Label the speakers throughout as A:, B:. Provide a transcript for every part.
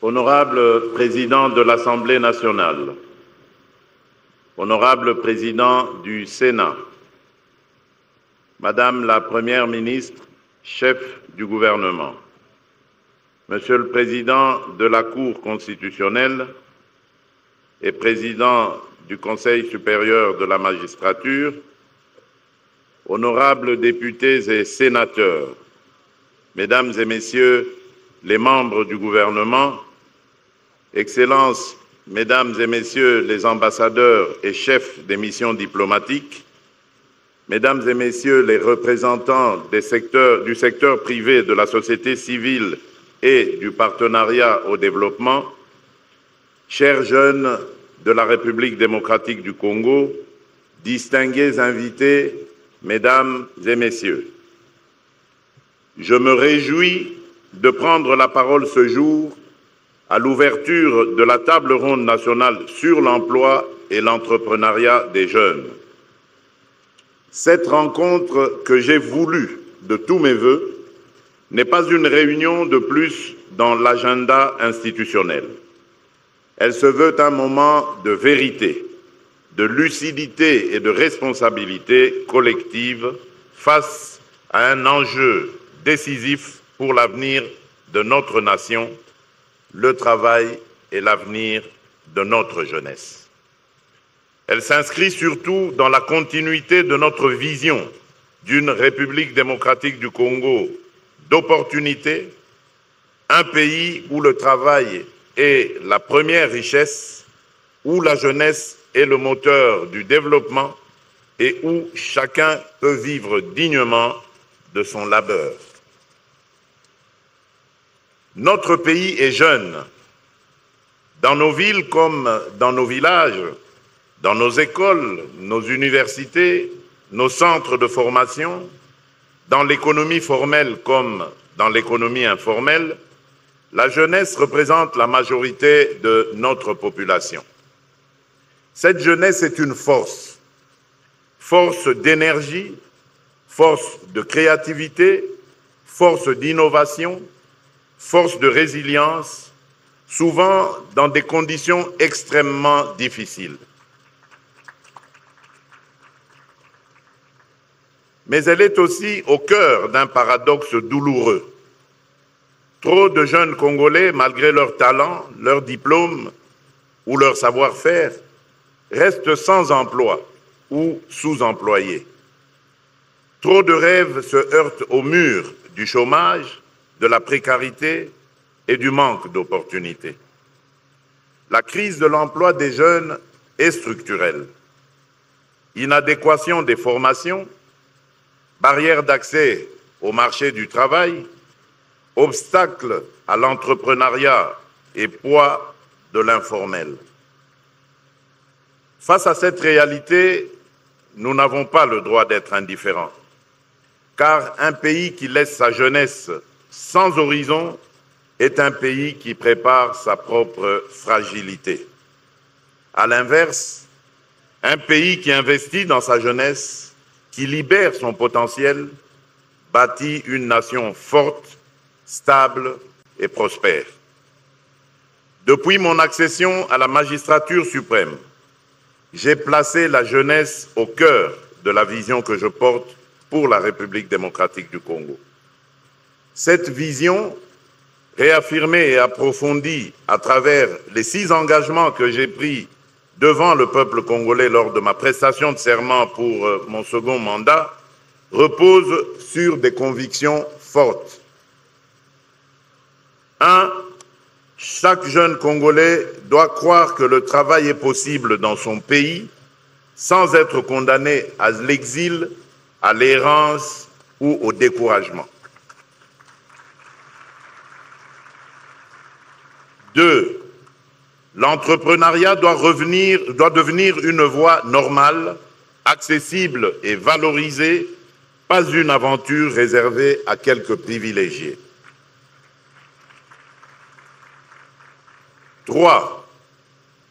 A: Honorable Président de l'Assemblée nationale, Honorable Président du Sénat, Madame la Première ministre, chef du gouvernement, Monsieur le Président de la Cour constitutionnelle et Président du Conseil supérieur de la magistrature, honorables députés et sénateurs, Mesdames et Messieurs les membres du gouvernement, Excellences, Mesdames et Messieurs les ambassadeurs et chefs des missions diplomatiques, Mesdames et Messieurs les représentants du secteur privé, de la société civile et du partenariat au développement, chers jeunes de la République démocratique du Congo, distingués invités, Mesdames et Messieurs, je me réjouis de prendre la parole ce jour à l'ouverture de la table ronde nationale sur l'emploi et l'entrepreneuriat des jeunes. Cette rencontre que j'ai voulu de tous mes vœux n'est pas une réunion de plus dans l'agenda institutionnel. Elle se veut un moment de vérité, de lucidité et de responsabilité collective face à un enjeu décisif pour l'avenir de notre nation, le travail et l'avenir de notre jeunesse. Elle s'inscrit surtout dans la continuité de notre vision d'une République démocratique du Congo d'opportunités, un pays où le travail est la première richesse, où la jeunesse est le moteur du développement et où chacun peut vivre dignement de son labeur. Notre pays est jeune. Dans nos villes comme dans nos villages, dans nos écoles, nos universités, nos centres de formation, dans l'économie formelle comme dans l'économie informelle, la jeunesse représente la majorité de notre population. Cette jeunesse est une force, force d'énergie, force de créativité, force d'innovation, force de résilience, souvent dans des conditions extrêmement difficiles. Mais elle est aussi au cœur d'un paradoxe douloureux. Trop de jeunes Congolais, malgré leur talent, leur diplôme ou leur savoir-faire, restent sans emploi ou sous-employés. Trop de rêves se heurtent au mur du chômage, de la précarité et du manque d'opportunités. La crise de l'emploi des jeunes est structurelle. Inadéquation des formations, barrières d'accès au marché du travail, obstacles à l'entrepreneuriat et poids de l'informel. Face à cette réalité, nous n'avons pas le droit d'être indifférents, car un pays qui laisse sa jeunesse sans horizon est un pays qui prépare sa propre fragilité. À l'inverse, un pays qui investit dans sa jeunesse, qui libère son potentiel, bâtit une nation forte, stable et prospère. Depuis mon accession à la magistrature suprême, j'ai placé la jeunesse au cœur de la vision que je porte pour la République démocratique du Congo. Cette vision, réaffirmée et approfondie à travers les 6 engagements que j'ai pris devant le peuple congolais lors de ma prestation de serment pour mon second mandat, repose sur des convictions fortes. 1. Chaque jeune Congolais doit croire que le travail est possible dans son pays sans être condamné à l'exil, à l'errance ou au découragement. 2. L'entrepreneuriat doit devenir une voie normale, accessible et valorisée, pas une aventure réservée à quelques privilégiés. 3.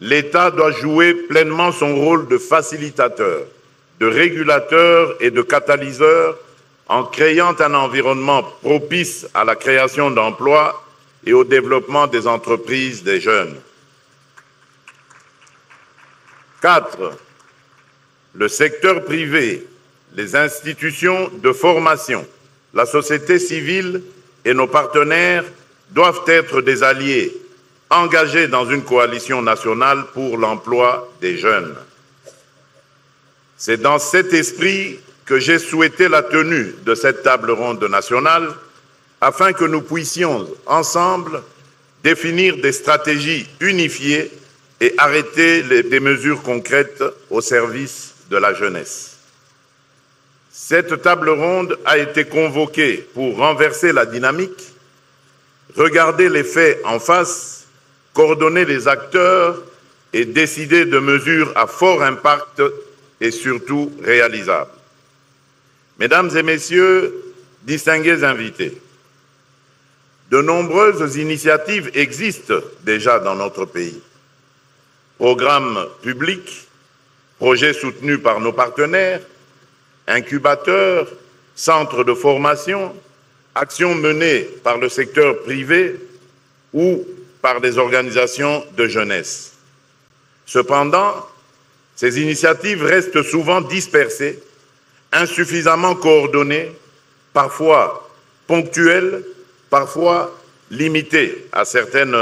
A: L'État doit jouer pleinement son rôle de facilitateur, de régulateur et de catalyseur en créant un environnement propice à la création d'emplois et au développement des entreprises des jeunes. 4. Le secteur privé, les institutions de formation, la société civile et nos partenaires doivent être des alliés engagés dans une coalition nationale pour l'emploi des jeunes. C'est dans cet esprit que j'ai souhaité la tenue de cette table ronde nationale afin que nous puissions ensemble définir des stratégies unifiées et arrêter des mesures concrètes au service de la jeunesse. Cette table ronde a été convoquée pour renverser la dynamique, regarder les faits en face, coordonner les acteurs et décider de mesures à fort impact et surtout réalisables. Mesdames et messieurs, distingués invités, de nombreuses initiatives existent déjà dans notre pays. Programmes publics, projets soutenus par nos partenaires, incubateurs, centres de formation, actions menées par le secteur privé ou par des organisations de jeunesse. Cependant, ces initiatives restent souvent dispersées, insuffisamment coordonnées, parfois ponctuelles, parfois limitées à certaines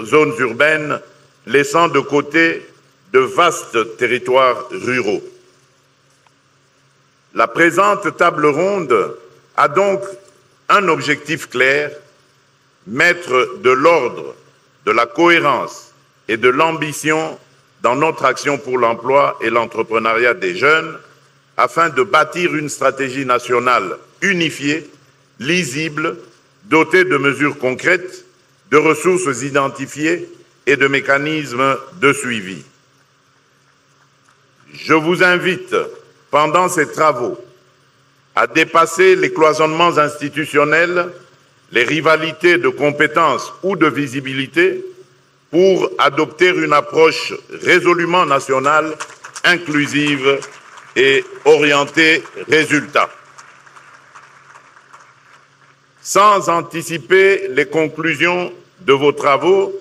A: zones urbaines, laissant de côté de vastes territoires ruraux. La présente table ronde a donc un objectif clair, mettre de l'ordre, de la cohérence et de l'ambition dans notre action pour l'emploi et l'entrepreneuriat des jeunes, afin de bâtir une stratégie nationale unifiée, lisible, dotée de mesures concrètes, de ressources identifiées et de mécanismes de suivi. Je vous invite, pendant ces travaux, à dépasser les cloisonnements institutionnels, les rivalités de compétences ou de visibilité pour adopter une approche résolument nationale, inclusive et orientée résultat. Sans anticiper les conclusions de vos travaux,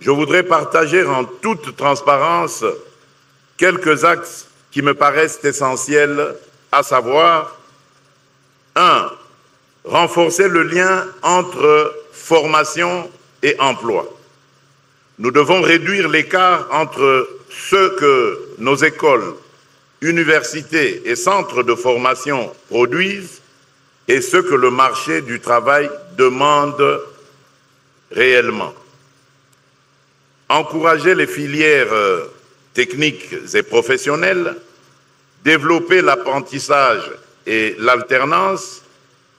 A: je voudrais partager en toute transparence quelques axes qui me paraissent essentiels, à savoir 1. Renforcer le lien entre formation et emploi. Nous devons réduire l'écart entre ce que nos écoles, universités et centres de formation produisent et ce que le marché du travail demande réellement. Encourager les filières techniques et professionnelles, développer l'apprentissage et l'alternance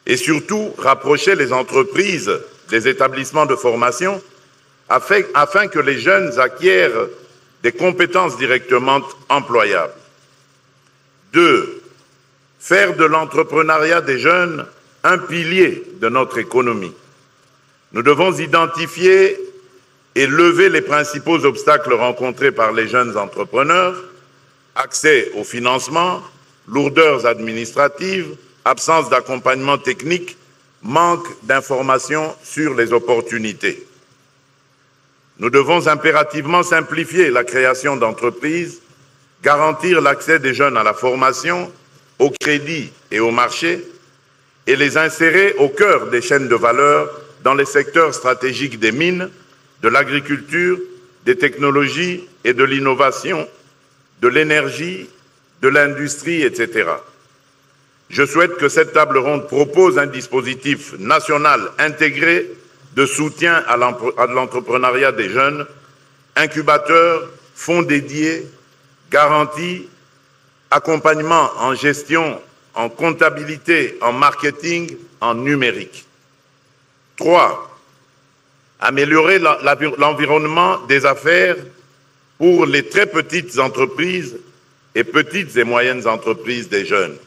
A: et surtout rapprocher les entreprises des établissements de formation afin que les jeunes acquièrent des compétences directement employables. 2. Faire de l'entrepreneuriat des jeunes un pilier de notre économie. Nous devons identifier et lever les principaux obstacles rencontrés par les jeunes entrepreneurs: accès au financement, lourdeurs administratives, absence d'accompagnement technique, manque d'informations sur les opportunités. Nous devons impérativement simplifier la création d'entreprises, garantir l'accès des jeunes à la formation, au crédit et au marché, et les insérer au cœur des chaînes de valeur dans les secteurs stratégiques des mines, de l'agriculture, des technologies et de l'innovation, de l'énergie, de l'industrie, etc. Je souhaite que cette table ronde propose un dispositif national intégré de soutien à l'entrepreneuriat des jeunes, incubateurs, fonds dédiés, garanties, accompagnement en gestion, en comptabilité, en marketing, en numérique. 3. Améliorer l'environnement des affaires pour les très petites entreprises et petites et moyennes entreprises des jeunes.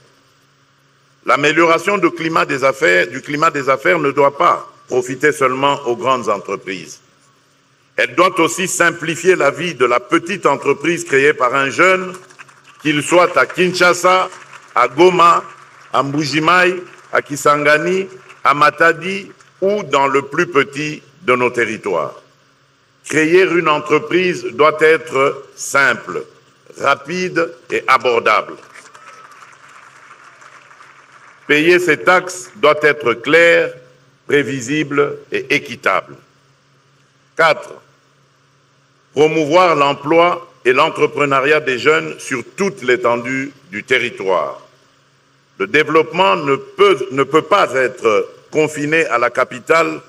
A: L'amélioration du climat des affaires ne doit pas profiter seulement aux grandes entreprises. Elle doit aussi simplifier la vie de la petite entreprise créée par un jeune, qu'il soit à Kinshasa, à Goma, à Mbuji-Mayi, à Kisangani, à Matadi, ou dans le plus petit de nos territoires. Créer une entreprise doit être simple, rapide et abordable. Payer ses taxes doit être clair, prévisible et équitable. 4. Promouvoir l'emploi et l'entrepreneuriat des jeunes sur toute l'étendue du territoire. Le développement ne peut pas être confiné à la capitale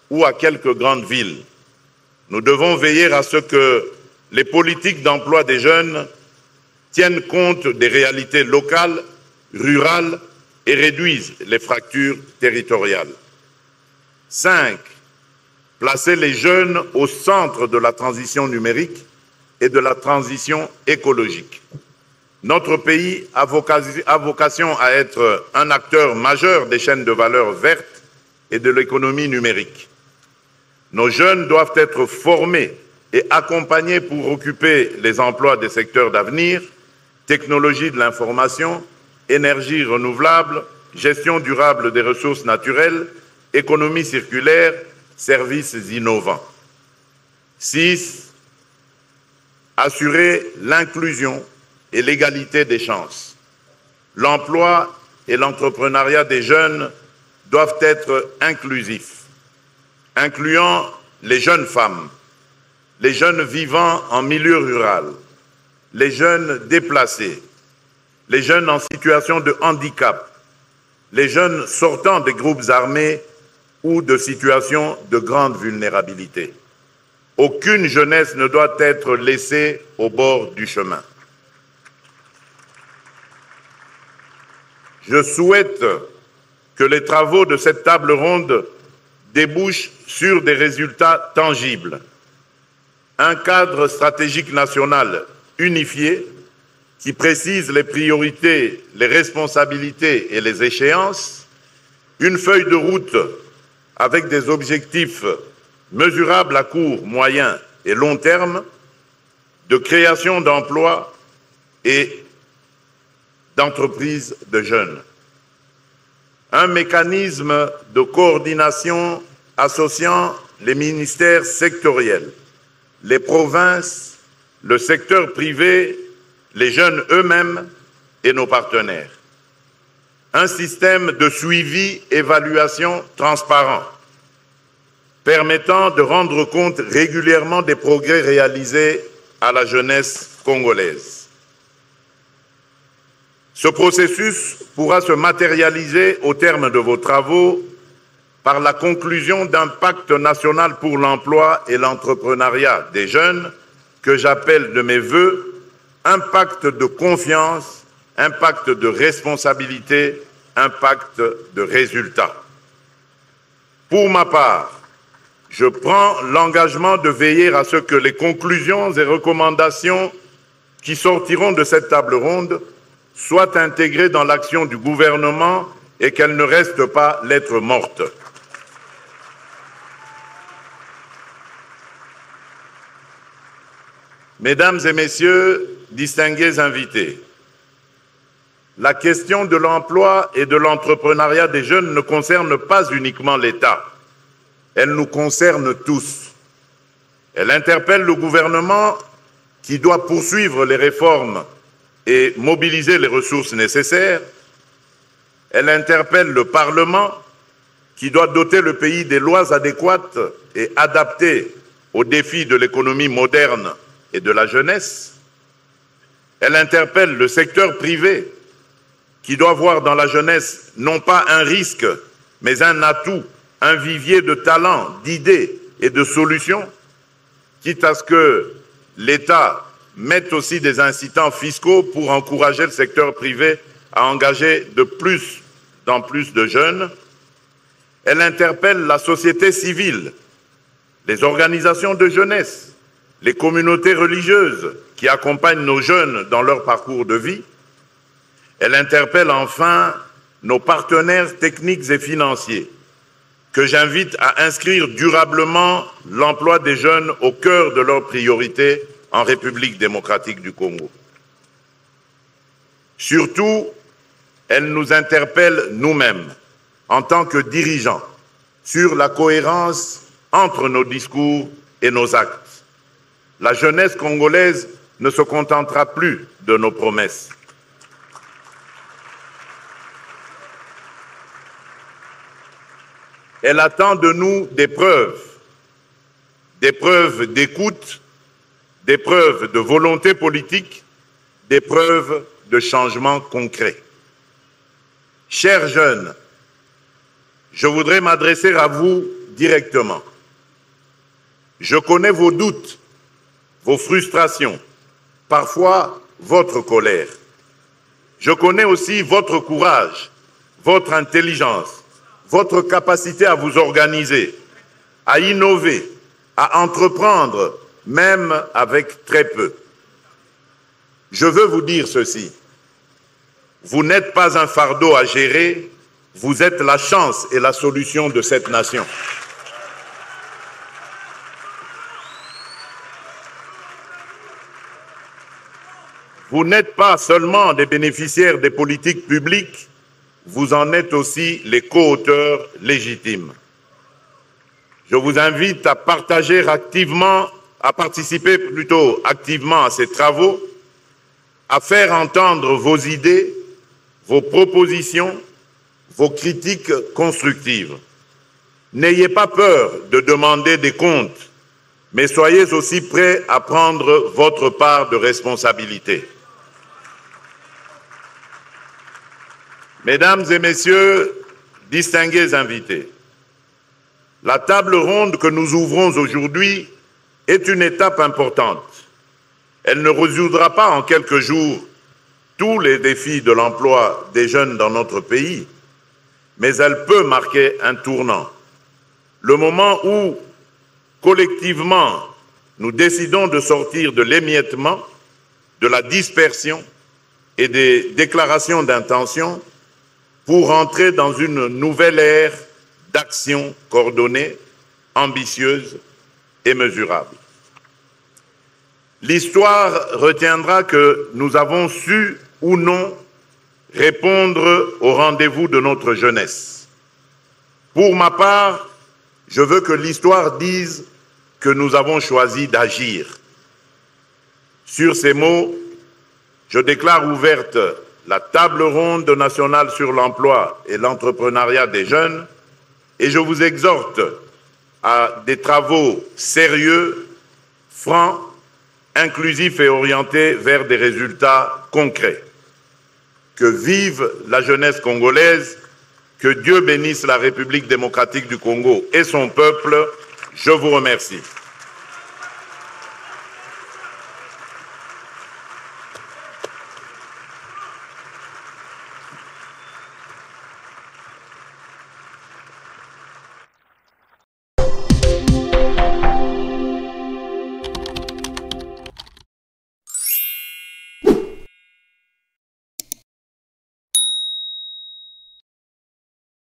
A: ou à quelques grandes villes. Nous devons veiller à ce que les politiques d'emploi des jeunes tiennent compte des réalités locales, rurales et réduisent les fractures territoriales. 5. Placer les jeunes au centre de la transition numérique et de la transition écologique. Notre pays a vocation à être un acteur majeur des chaînes de valeur vertes et de l'économie numérique. Nos jeunes doivent être formés et accompagnés pour occuper les emplois des secteurs d'avenir, technologie de l'information, énergie renouvelable, gestion durable des ressources naturelles, économie circulaire, services innovants. 6. Assurer l'inclusion et l'égalité des chances. L'emploi et l'entrepreneuriat des jeunes doivent être inclusifs, incluant les jeunes femmes, les jeunes vivant en milieu rural, les jeunes déplacés, les jeunes en situation de handicap, les jeunes sortant des groupes armés ou de situations de grande vulnérabilité. Aucune jeunesse ne doit être laissée au bord du chemin. Je souhaite que les travaux de cette table ronde débouchent sur des résultats tangibles. Un cadre stratégique national unifié qui précise les priorités, les responsabilités et les échéances, une feuille de route avec des objectifs mesurables à court, moyen et long terme, de création d'emplois et d'entreprises de jeunes. Un mécanisme de coordination associant les ministères sectoriels, les provinces, le secteur privé, les jeunes eux-mêmes et nos partenaires. Un système de suivi, évaluation transparent, permettant de rendre compte régulièrement des progrès réalisés à la jeunesse congolaise. Ce processus pourra se matérialiser au terme de vos travaux par la conclusion d'un pacte national pour l'emploi et l'entrepreneuriat des jeunes que j'appelle de mes vœux un pacte de confiance, un pacte de responsabilité, un pacte de résultats. Pour ma part, je prends l'engagement de veiller à ce que les conclusions et recommandations qui sortiront de cette table ronde soient intégrées dans l'action du gouvernement et qu'elles ne restent pas lettre morte. Mesdames et messieurs, distingués invités, la question de l'emploi et de l'entrepreneuriat des jeunes ne concerne pas uniquement l'État, elle nous concerne tous. Elle interpelle le gouvernement qui doit poursuivre les réformes et mobiliser les ressources nécessaires. Elle interpelle le Parlement qui doit doter le pays des lois adéquates et adaptées aux défis de l'économie moderne et de la jeunesse. Elle interpelle le secteur privé qui doit voir dans la jeunesse non pas un risque, mais un atout, un vivier de talents, d'idées et de solutions, quitte à ce que l'État mette aussi des incitants fiscaux pour encourager le secteur privé à engager de plus en plus de jeunes. Elle interpelle la société civile, les organisations de jeunesse, les communautés religieuses qui accompagnent nos jeunes dans leur parcours de vie. Elle interpelle enfin nos partenaires techniques et financiers, que j'invite à inscrire durablement l'emploi des jeunes au cœur de leurs priorités en République démocratique du Congo. Surtout, elle nous interpelle nous-mêmes, en tant que dirigeants, sur la cohérence entre nos discours et nos actes. La jeunesse congolaise ne se contentera plus de nos promesses. Elle attend de nous des preuves d'écoute, des preuves de volonté politique, des preuves de changement concret. Chers jeunes, je voudrais m'adresser à vous directement. Je connais vos doutes, vos frustrations, parfois votre colère. Je connais aussi votre courage, votre intelligence, votre capacité à vous organiser, à innover, à entreprendre, même avec très peu. Je veux vous dire ceci. Vous n'êtes pas un fardeau à gérer, vous êtes la chance et la solution de cette nation. Vous n'êtes pas seulement des bénéficiaires des politiques publiques, vous en êtes aussi les co-auteurs légitimes. Je vous invite à participer activement à ces travaux, à faire entendre vos idées, vos propositions, vos critiques constructives. N'ayez pas peur de demander des comptes, mais soyez aussi prêts à prendre votre part de responsabilité. Mesdames et messieurs, distingués invités, la table ronde que nous ouvrons aujourd'hui est une étape importante. Elle ne résoudra pas en quelques jours tous les défis de l'emploi des jeunes dans notre pays, mais elle peut marquer un tournant. Le moment où, collectivement, nous décidons de sortir de l'émiettement, de la dispersion et des déclarations d'intention pour entrer dans une nouvelle ère d'action coordonnée, ambitieuse et mesurable. L'histoire retiendra que nous avons su ou non répondre au rendez-vous de notre jeunesse. Pour ma part, je veux que l'histoire dise que nous avons choisi d'agir. Sur ces mots, je déclare ouverte la table ronde nationale sur l'emploi et l'entrepreneuriat des jeunes et je vous exhorte à des travaux sérieux, francs, inclusifs et orientés vers des résultats concrets. Que vive la jeunesse congolaise, que Dieu bénisse la République démocratique du Congo et son peuple. Je vous remercie.